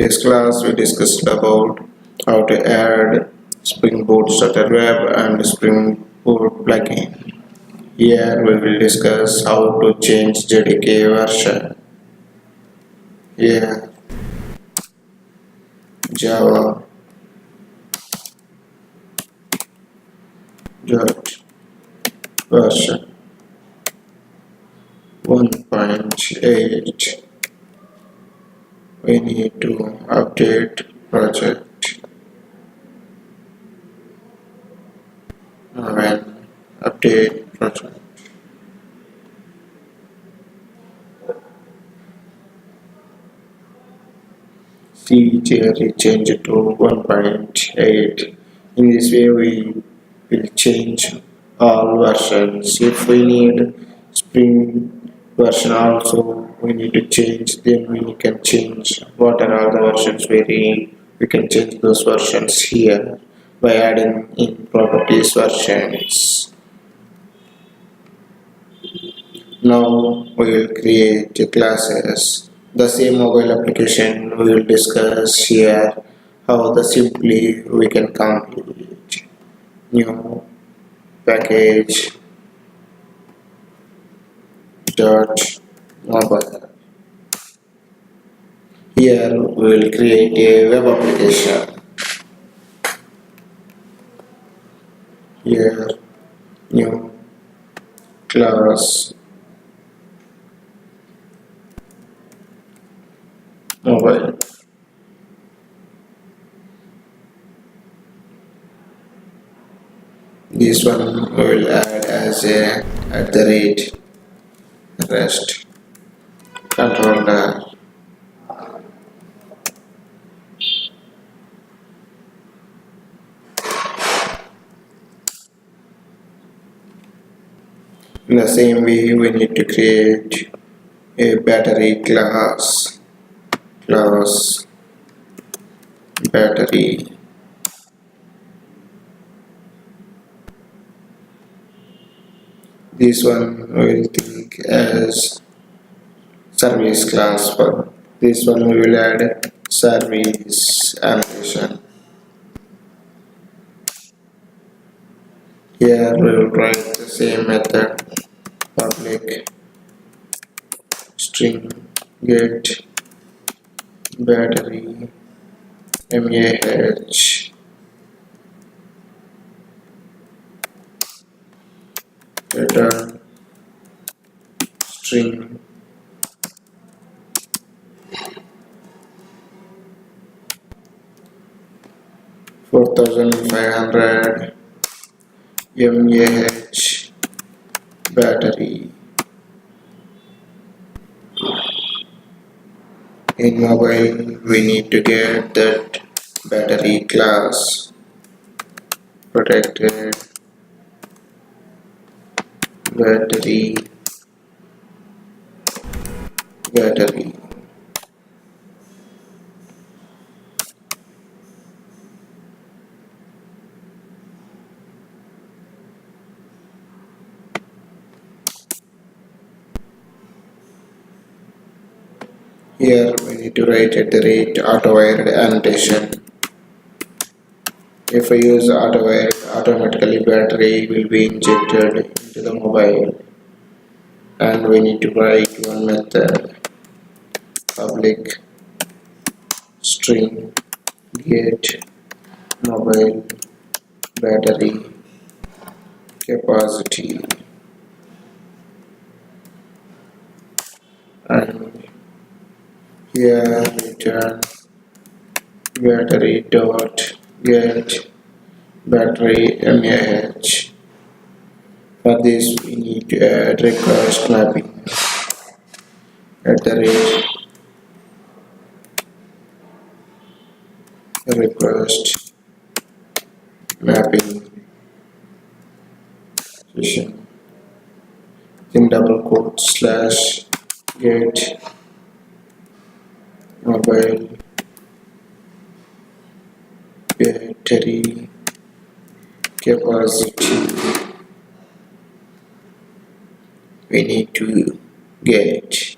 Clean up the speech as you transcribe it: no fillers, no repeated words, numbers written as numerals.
previous class, we discussed about how to add Springboard Starter Web and Springboard plugin. Here we will discuss how to change JDK version. Here Java version 1.8. We need to update project. When update project. See here we change it to 1.8. In this way we will change all versions. If we need Spring version also we need to change, then we can change what are all the versions we need. We can change those versions here by adding in properties versions. Now we will create classes. The same mobile application we will discuss here, how simply we can complete new package dot mobile. Here we will create a web application. Here new class mobile. This one we will add as a @rest controller. In the same way, we need to create a battery class battery. This one we will think as service class. For this one we will add service annotation. Here we will write the same method, public string get battery mah return string $4,500 mAh battery. In mobile we need to get that battery class protected battery. Here we need to write @autowired annotation. If I use autowired, automatically battery will be injected into the mobile, and we need to write one method, public string get mobile battery capacity, and here return battery dot get battery mAh. For this we need to add request mapping request mapping session in double quote slash get mobile battery capacity we need to get.